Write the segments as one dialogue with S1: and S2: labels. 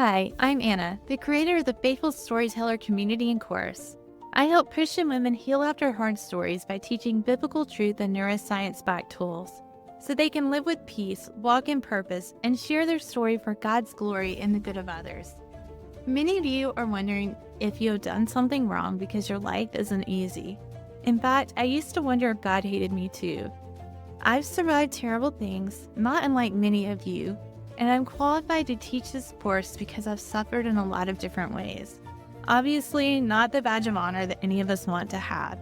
S1: Hi, I'm Anna, the creator of the Faithful Storyteller Community and course. I help Christian women heal after hard stories by teaching biblical truth and neuroscience-backed tools, so they can live with peace, walk in purpose, and share their story for God's glory and the good of others. Many of you are wondering if you have done something wrong because your life isn't easy. In fact, I used to wonder if God hated me too. I've survived terrible things, not unlike many of you, and I'm qualified to teach this course because I've suffered in a lot of different ways. Obviously, not the badge of honor that any of us want to have.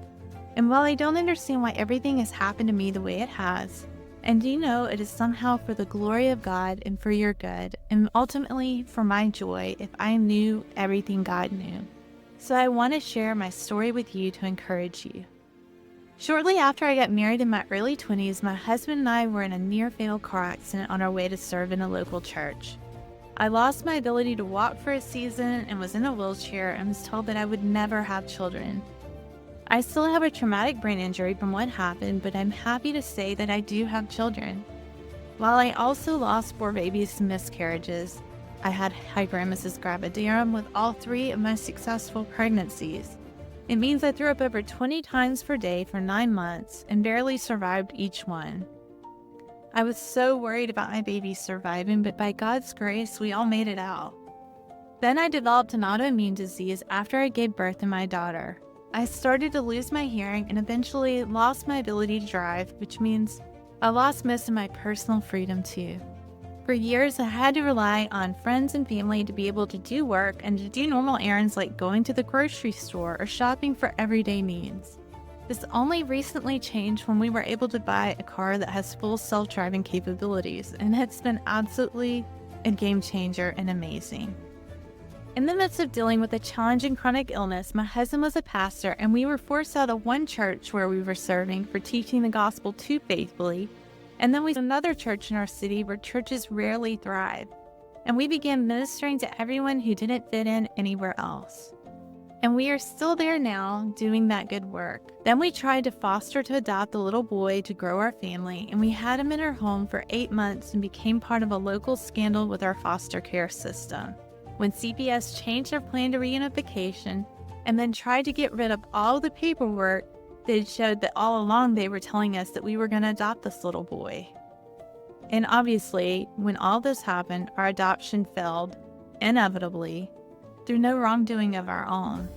S1: And while I don't understand why everything has happened to me the way it has, and do know it is somehow for the glory of God and for your good, and ultimately for my joy if I knew everything God knew. So I want to share my story with you to encourage you. Shortly after I got married in my early 20s, my husband and I were in a near-fatal car accident on our way to serve in a local church. I lost my ability to walk for a season and was in a wheelchair and was told that I would never have children. I still have a traumatic brain injury from what happened, but I'm happy to say that I do have children. While I also lost 4 babies to miscarriages, I had hyperemesis gravidarum with all 3 of my successful pregnancies. It means I threw up over 20 times per day for 9 months and barely survived each one. I was so worried about my babies surviving, but by God's grace, we all made it out. Then I developed an autoimmune disease after I gave birth to my daughter. I started to lose my hearing and eventually lost my ability to drive, which means I lost most of my personal freedom too. For years, I had to rely on friends and family to be able to do work and to do normal errands like going to the grocery store or shopping for everyday needs. This only recently changed when we were able to buy a car that has full self-driving capabilities, and it's been absolutely a game changer and amazing. In the midst of dealing with a challenging chronic illness, my husband was a pastor, and we were forced out of one church where we were serving for teaching the gospel too faithfully. And then we found another church in our city where churches rarely thrive. And we began ministering to everyone who didn't fit in anywhere else. And we are still there now, doing that good work. Then we tried to foster to adopt a little boy to grow our family, and we had him in our home for 8 months and became part of a local scandal with our foster care system. When CPS changed their plan to reunification and then tried to get rid of all the paperwork, they showed that all along they were telling us that we were going to adopt this little boy. And obviously, when all this happened, our adoption failed, inevitably, through no wrongdoing of our own.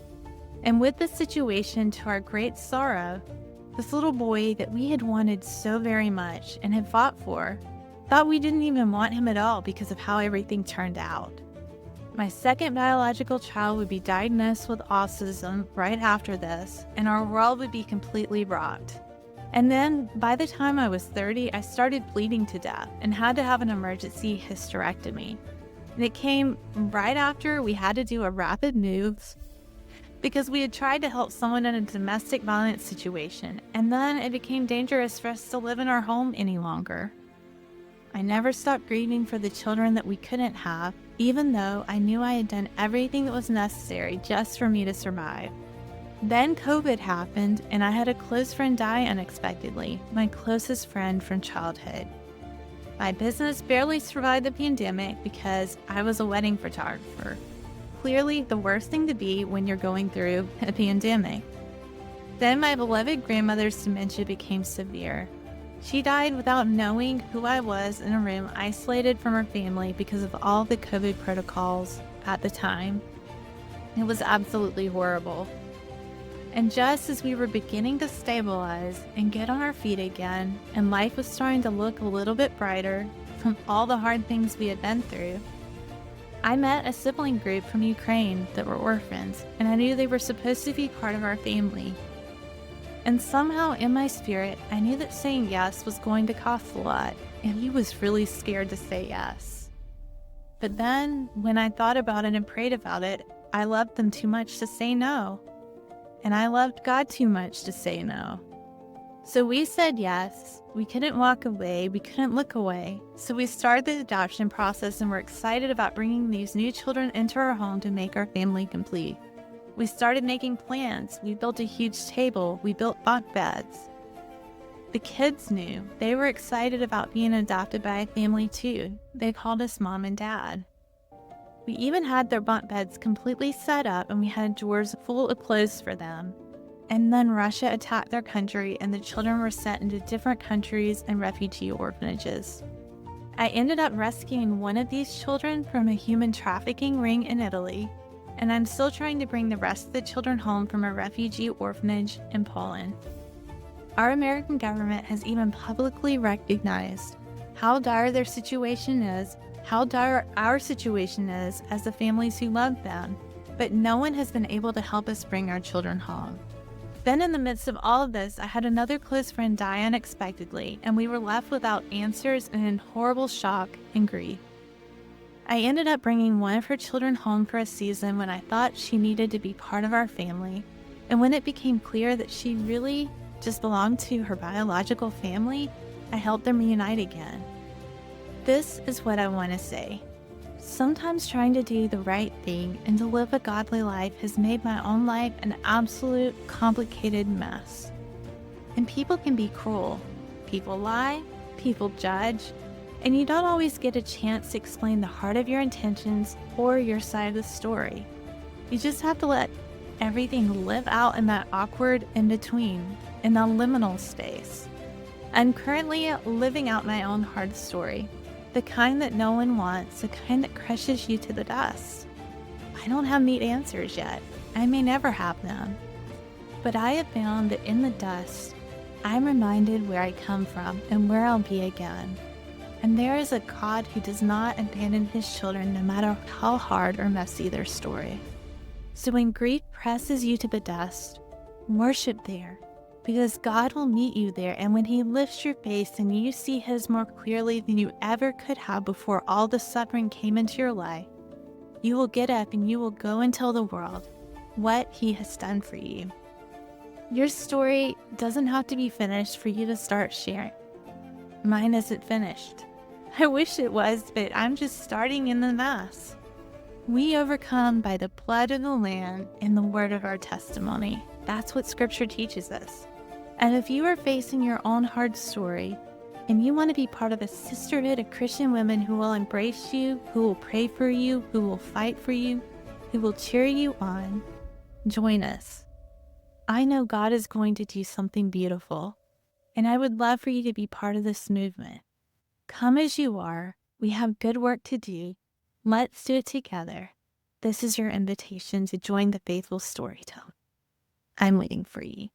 S1: And with this situation, to our great sorrow, this little boy that we had wanted so very much and had fought for, thought we didn't even want him at all because of how everything turned out. My second biological child would be diagnosed with autism right after this, and our world would be completely rocked. And then, by the time I was 30, I started bleeding to death and had to have an emergency hysterectomy. And it came right after we had to do a rapid move because we had tried to help someone in a domestic violence situation, and then it became dangerous for us to live in our home any longer. I never stopped grieving for the children that we couldn't have, even though I knew I had done everything that was necessary just for me to survive. Then COVID happened, and I had a close friend die unexpectedly, my closest friend from childhood. My business barely survived the pandemic because I was a wedding photographer. Clearly the worst thing to be when you're going through a pandemic. Then my beloved grandmother's dementia became severe. She died without knowing who I was in a room isolated from her family because of all the COVID protocols at the time. It was absolutely horrible. And just as we were beginning to stabilize and get on our feet again, and life was starting to look a little bit brighter from all the hard things we had been through, I met a sibling group from Ukraine that were orphans, and I knew they were supposed to be part of our family. And somehow in my spirit, I knew that saying yes was going to cost a lot, and I was really scared to say yes. But then, when I thought about it and prayed about it, I loved them too much to say no. And I loved God too much to say no. So we said yes. We couldn't walk away. We couldn't look away. So we started the adoption process, and we're excited about bringing these new children into our home to make our family complete. We started making plans. We built a huge table. We built bunk beds. The kids knew. They were excited about being adopted by a family too. They called us mom and dad. We even had their bunk beds completely set up, and we had drawers full of clothes for them. And then Russia attacked their country, and the children were sent into different countries and refugee orphanages. I ended up rescuing one of these children from a human trafficking ring in Italy, and I'm still trying to bring the rest of the children home from a refugee orphanage in Poland. Our American government has even publicly recognized how dire their situation is, how dire our situation is as the families who love them, but no one has been able to help us bring our children home. Then in the midst of all of this, I had another close friend die unexpectedly, and we were left without answers and in horrible shock and grief. I ended up bringing one of her children home for a season when I thought she needed to be part of our family, and when it became clear that she really just belonged to her biological family, I helped them reunite again. This is what I want to say. Sometimes trying to do the right thing and to live a godly life has made my own life an absolute complicated mess. And people can be cruel. People lie, people judge, and you don't always get a chance to explain the heart of your intentions or your side of the story. You just have to let everything live out in that awkward in-between, in the liminal space. I'm currently living out my own hard story. The kind that no one wants, the kind that crushes you to the dust. I don't have neat answers yet. I may never have them. But I have found that in the dust, I'm reminded where I come from and where I'll be again. And there is a God who does not abandon his children no matter how hard or messy their story. So when grief presses you to the dust, worship there. Because God will meet you there, and when he lifts your face and you see his more clearly than you ever could have before all the suffering came into your life, you will get up and you will go and tell the world what he has done for you. Your story doesn't have to be finished for you to start sharing. Mine isn't finished. I wish it was, but I'm just starting in the mess. We overcome by the blood of the Lamb and the word of our testimony. That's what Scripture teaches us. And if you are facing your own hard story, and you want to be part of a sisterhood of Christian women who will embrace you, who will pray for you, who will fight for you, who will cheer you on, join us. I know God is going to do something beautiful, and I would love for you to be part of this movement. Come as you are. We have good work to do. Let's do it together. This is your invitation to join the Faithful Storyteller. I'm waiting for you.